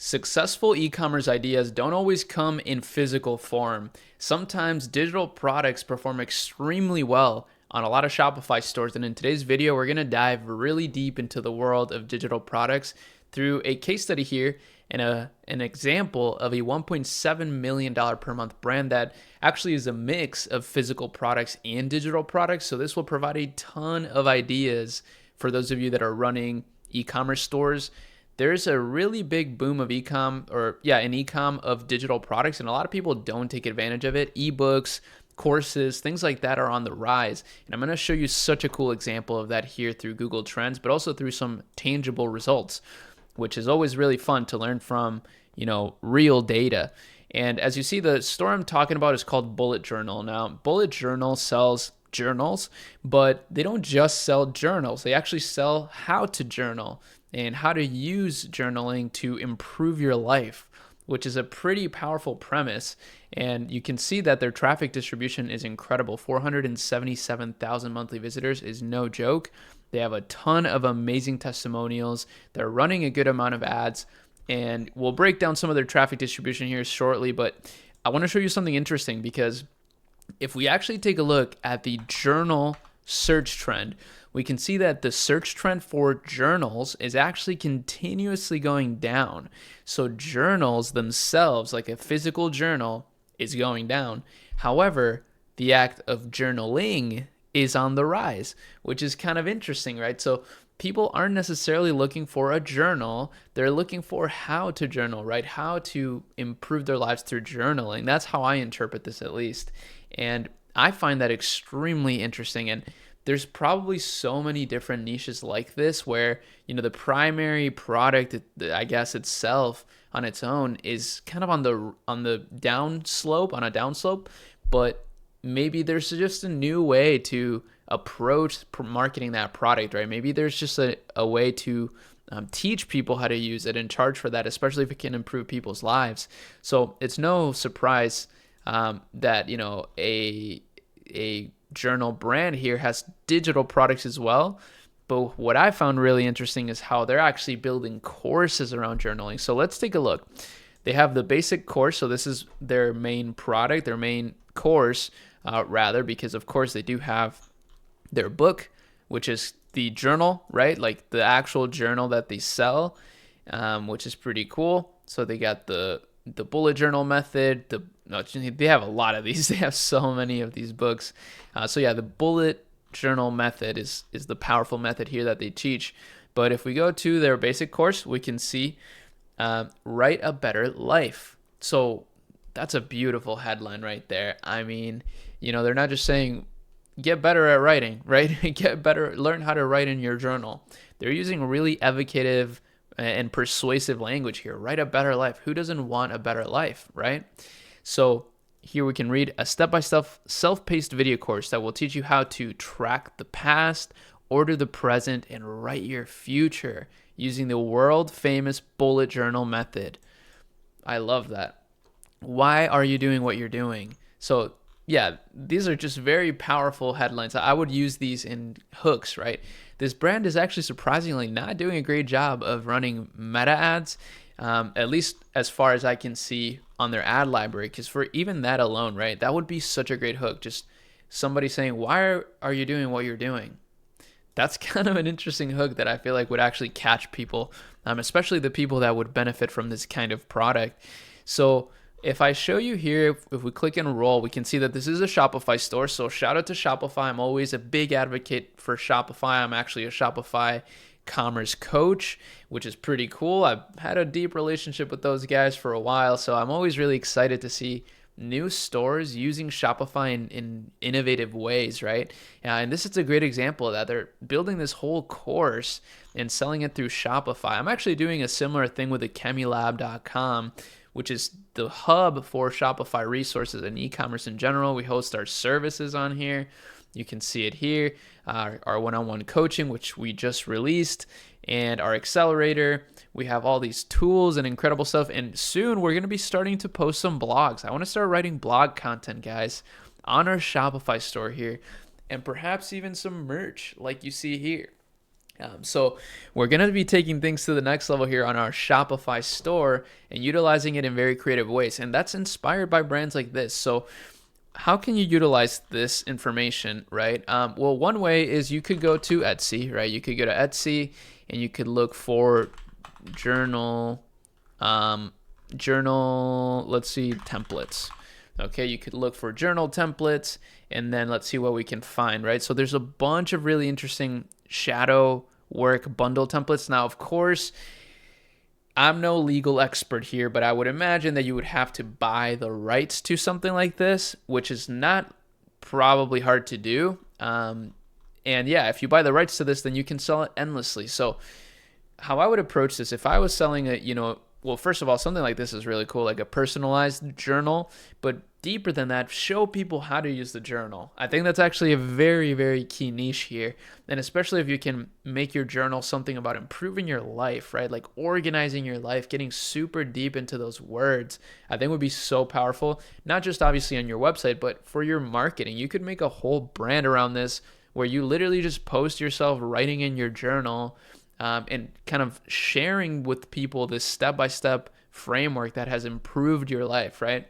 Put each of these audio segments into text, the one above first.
Successful e-commerce ideas don't always come in physical form. Sometimes digital products perform extremely well on a lot of Shopify stores. And in today's video, we're going to dive really deep into the world of digital products through a case study here and an example of a $1.7 million per month brand that actually is a mix of physical products and digital products. So this will provide a ton of ideas for those of you that are running e-commerce stores. There's a really big boom of in e-com of digital products, and a lot of people don't take advantage of it. Ebooks, courses, things like that are on the rise. And I'm going to show you such a cool example of that here through Google Trends, but also through some tangible results, which is always really fun to learn from, real data. And as you see, the store I'm talking about is called Bullet Journal. Now, Bullet Journal sells journals, but they don't just sell journals. They actually sell how to journal and how to use journaling to improve your life, which is a pretty powerful premise. And you can see that their traffic distribution is incredible. 477,000 monthly visitors is no joke. They have a ton of amazing testimonials. They're running a good amount of ads, and we'll break down some of their traffic distribution here shortly. But I want to show you something interesting, because if we actually take a look at the journal search trend, we can see that the search trend for journals is actually continuously going down. So journals themselves, like a physical journal, is going down. However, the act of journaling is on the rise, which is kind of interesting, right? So people aren't necessarily looking for a journal. They're looking for how to journal, right? How to improve their lives through journaling. That's how I interpret this, at least. And I find that extremely interesting. And there's probably so many different niches like this where, the primary product, I guess, itself on its own is kind of on the downslope, but maybe there's just a new way to approach marketing that product, right? Maybe there's just a way to teach people how to use it and charge for that, especially if it can improve people's lives. So it's no surprise that a journal brand here has digital products as well. But what I found really interesting is how they're actually building courses around journaling. So let's take a look. They have the basic course. So this is their main product, their main course, because of course they do have their book, which is the journal, right? Like the actual journal that they sell, which is pretty cool. So they got the bullet journal method. They have a lot of these. They have so many of these books. The bullet journal method is the powerful method here that they teach. But if we go to their basic course, we can see Write a Better Life. So that's a beautiful headline right there. I mean, they're not just saying get better at writing, right? Learn how to write in your journal. They're using really evocative and persuasive language here. Write a better life. Who doesn't want a better life, right? So here we can read a step-by-step self-paced video course that will teach you how to track the past, order the present, and write your future using the world-famous bullet journal method. I love that. Why are you doing what you're doing? So these are just very powerful headlines. I would use these in hooks, right? This brand is actually surprisingly not doing a great job of running meta ads, at least as far as I can see on their ad library, because for even that alone, right, that would be such a great hook. Just somebody saying, why are you doing what you're doing? That's kind of an interesting hook that I feel like would actually catch people, especially the people that would benefit from this kind of product. So if I show you here, if we click enroll, we can see that this is a Shopify store. So shout out to Shopify. I'm always a big advocate for Shopify. I'm actually a Shopify commerce coach, which is pretty cool. I've had a deep relationship with those guys for a while. So I'm always really excited to see new stores using Shopify in innovative ways, right? And this is a great example of that. They're building this whole course and selling it through Shopify. I'm actually doing a similar thing with the chemilab.com, which is the hub for Shopify resources and e-commerce in general. We host our services on here. You can see it here, our one-on-one coaching, which we just released, and our accelerator. We have all these tools and incredible stuff. And soon we're going to be starting to post some blogs. I want to start writing blog content, guys, on our Shopify store here, and perhaps even some merch like you see here. So we're going to be taking things to the next level here on our Shopify store and utilizing it in very creative ways. And that's inspired by brands like this. So how can you utilize this information, right? Well, one way is you could go to Etsy, right? You could go to Etsy and you could look for journal, let's see, templates. Okay, you could look for journal templates and then let's see what we can find, right? So there's a bunch of really interesting shadow work bundle templates. Now, of course, I'm no legal expert here, but I would imagine that you would have to buy the rights to something like this, which is not probably hard to do. And yeah, if you buy the rights to this, then you can sell it endlessly. So how I would approach this, if I was selling well, first of all, something like this is really cool, like a personalized journal, but deeper than that, show people how to use the journal. I think that's actually a very, very key niche here. And especially if you can make your journal something about improving your life, right? Like organizing your life, getting super deep into those words, I think would be so powerful, not just obviously on your website, but for your marketing. You could make a whole brand around this where you literally just post yourself writing in your journal, and kind of sharing with people this step-by-step framework that has improved your life, right?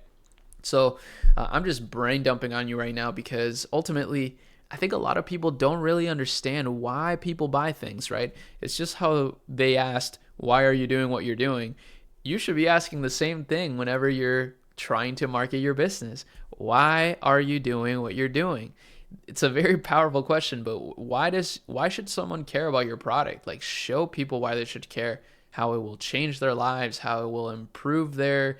So I'm just brain dumping on you right now because ultimately I think a lot of people don't really understand why people buy things, right? It's just how they asked, why are you doing what you're doing? You should be asking the same thing whenever you're trying to market your business. Why are you doing what you're doing? It's a very powerful question, but why should someone care about your product? Like, show people why they should care, how it will change their lives, how it will improve their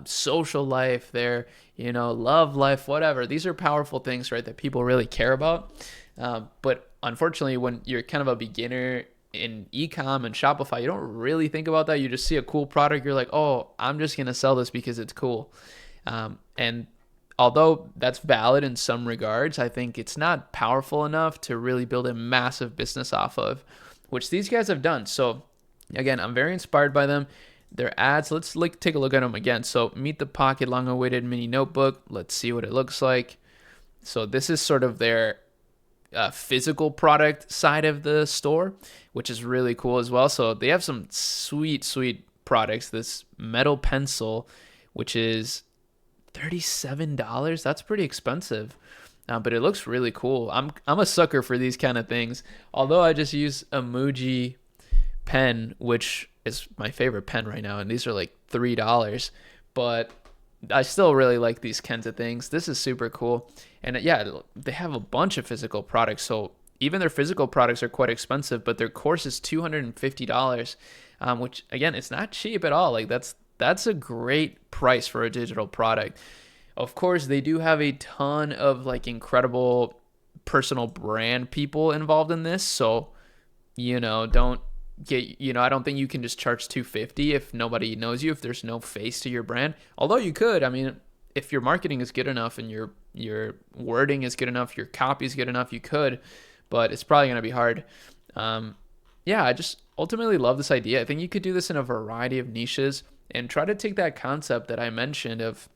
social life, their love life, whatever. These are powerful things, right, that people really care about. But unfortunately, when you're kind of a beginner in e-com and Shopify, you don't really think about that. You just see a cool product, you're like, oh, I'm just gonna sell this because it's cool. And although that's valid in some regards, I think it's not powerful enough to really build a massive business off of, which these guys have done. So again, I'm very inspired by them. Their ads, let's take a look at them again. So Meet the Pocket long-awaited mini notebook. Let's see what it looks like. So this is sort of their physical product side of the store, which is really cool as well. So they have some sweet products. This metal pencil, which is $37. That's pretty expensive, but it looks really cool. I'm a sucker for these kind of things. Although I just use a Muji pen, which is my favorite pen right now, and these are like $3. But I still really like these kinds of things. This is super cool, and yeah, they have a bunch of physical products. So even their physical products are quite expensive, but their course is $250, which again, it's not cheap at all. Like that's a great price for a digital product. Of course, they do have a ton of like incredible personal brand people involved in this. So, don't get, I don't think you can just charge $250 if nobody knows you, if there's no face to your brand. Although you could, I mean, if your marketing is good enough and your wording is good enough, your copy is good enough, you could, but it's probably going to be hard. Yeah, I just ultimately love this idea. I think you could do this in a variety of niches and try to take that concept that I mentioned of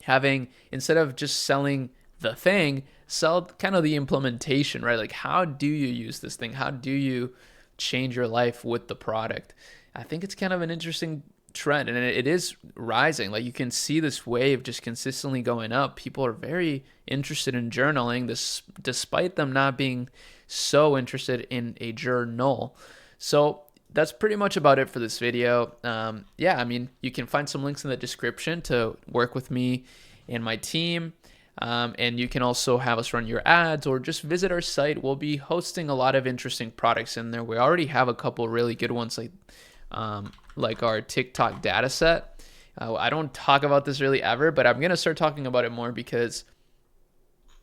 having, instead of just selling the thing, sell kind of the implementation, right? Like, how do you use this thing? How do you change your life with the product? I think it's kind of an interesting trend, and it is rising. Like, you can see this wave just consistently going up. People are very interested in journaling, this despite them not being so interested in a journal. So that's pretty much about it for this video. Yeah, I mean, you can find some links in the description to work with me and my team. And you can also have us run your ads or just visit our site. We'll be hosting a lot of interesting products in there. We already have a couple really good ones, like our TikTok data set. I don't talk about this really ever, but I'm going to start talking about it more because,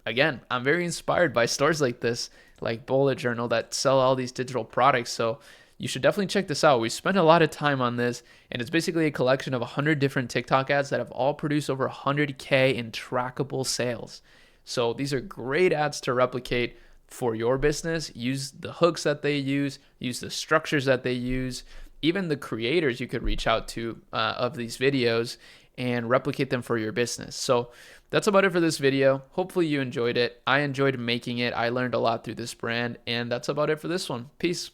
again, I'm very inspired by stores like this, like Bullet Journal, that sell all these digital products. So you should definitely check this out. We spent a lot of time on this, and it's basically a collection of 100 different TikTok ads that have all produced over 100K in trackable sales. So these are great ads to replicate for your business. Use the hooks that they use the structures that they use, even the creators you could reach out to of these videos and replicate them for your business. So that's about it for this video. Hopefully you enjoyed it. I enjoyed making it. I learned a lot through this brand, and that's about it for this one. Peace.